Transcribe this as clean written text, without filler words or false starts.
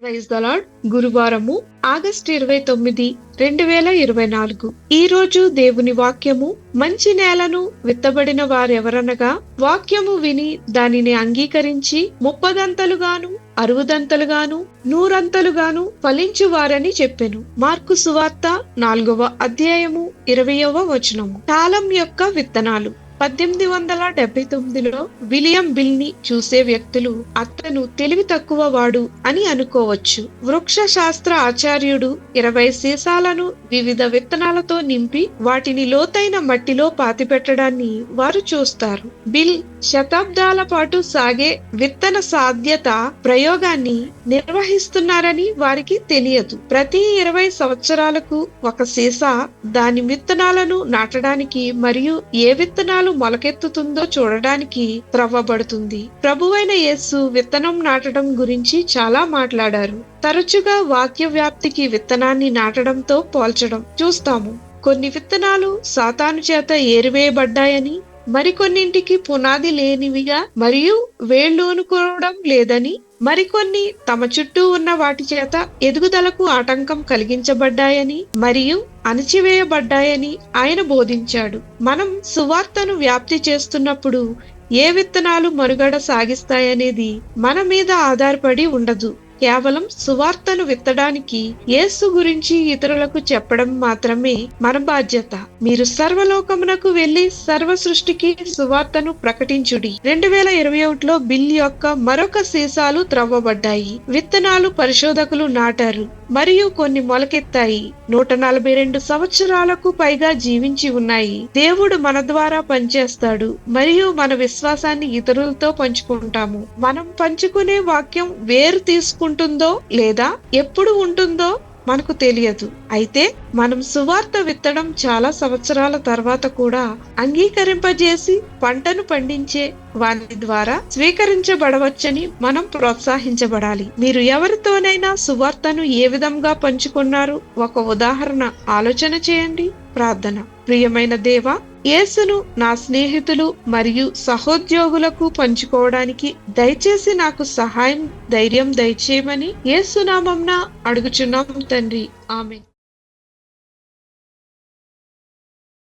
Praise the lord. గురువారము August 29, 2024. ఈ రోజు దేవుని వాక్యము, మంచి నేలను విత్తబడిన వారెవరనగా వాక్యము విని దానిని అంగీకరించి 30దంతలుగాను 60దంతలుగాను 100అంతలుగాను ఫలించువారని చెప్పెను. మార్కు సువార్త 4వ అధ్యాయము 20వ వచనము. కాలం యొక్క విత్తనాలు. 1879లో విలియం బిల్ ని చూసే వ్యక్తులు అతను తెలివి తక్కువ వాడు అని అనుకోవచ్చు. వృక్ష శాస్త్ర ఆచార్యుడు 20 సీసాలను వివిధ విత్తనాలతో నింపి వాటిని లోతైన మట్టిలో పాతిపెట్టడాన్ని వారు చూస్తారు. బిల్ శతాబ్దాల పాటు సాగే విత్తన సాధ్యత ప్రయోగాన్ని నిర్వహిస్తున్నారని వారికి తెలియదు. ప్రతి 20 సంవత్సరాలకు ఒక సీసా దాని విత్తనాలను నాటడానికి మరియు ఏ విత్తనాలు మొలకెత్తుతుందో చూడడానికి త్రవ్వబడుతుంది. ప్రభువైన యేసు విత్తనం నాటడం గురించి చాలా మాట్లాడారు. తరచుగా వాక్య వ్యాప్తికి విత్తనాన్ని నాటడంతో పోల్చడం చూస్తాము. కొన్ని విత్తనాలు సాతాను చేత ఏరివేయబడ్డాయని, మరికొన్నింటికి పునాది లేనివిగా మరియు వేళ్ళూనుకోవడం లేదని, మరికొన్ని తమ చుట్టూ ఉన్న వాటి చేత ఎదుగుదలకు ఆటంకం కలిగించబడ్డాయని మరియు అణచివేయబడ్డాయని ఆయన బోధించాడు. మనం సువార్తను వ్యాప్తి చేస్తున్నప్పుడు ఏ విత్తనాలు మనుగడ సాగిస్తాయనేది మన మీద ఆధారపడి ఉండదు. కేవలం సువార్తను విత్తడానికి యేసు గురించి ఇతరులకు చెప్పడం మాత్రమే మన బాధ్యత. మీరు సర్వలోకమునకు వెళ్లి సర్వ సృష్టికి సువార్తను ప్రకటించుడి. 2021లో బిల్ యొక్క మరొక సీసాలు త్రవ్వబడ్డాయి. విత్తనాలు పరిశోధకులు నాటారు మరియు కొన్ని మొలకెత్తాయి. 142 సంవత్సరాలకు పైగా జీవించి ఉన్నాయి. దేవుడు మన ద్వారా పనిచేస్తాడు మరియు మన విశ్వాసాన్ని ఇతరులతో పంచుకుంటాము. మనం పంచుకునే వాక్యం వేరు తీసుకుంటుందో లేదా ఎప్పుడు ఉంటుందో మనకు తెలియదు. అయితే మనం సువార్త విత్తడం చాలా సంవత్సరాల తర్వాత కూడా అంగీకరింపజేసి పంటను పండించే వాని ద్వారా స్వీకరించబడవచ్చని మనం ప్రోత్సహించబడాలి. మీరు ఎవరితోనైనా సువార్తను ఏ విధంగా పంచుకున్నారు? ఒక ఉదాహరణ ఆలోచన చేయండి. ప్రార్థన. ప్రియమైన దేవా, యేసును నా స్నేహితులు మరియు సహోద్యోగులకు పంచుకోవడానికి దయచేసి నాకు సహాయం, ధైర్యం దయచేయమని యేసు నామమున అడుగుచున్నాం తండ్రి. ఆమేన్.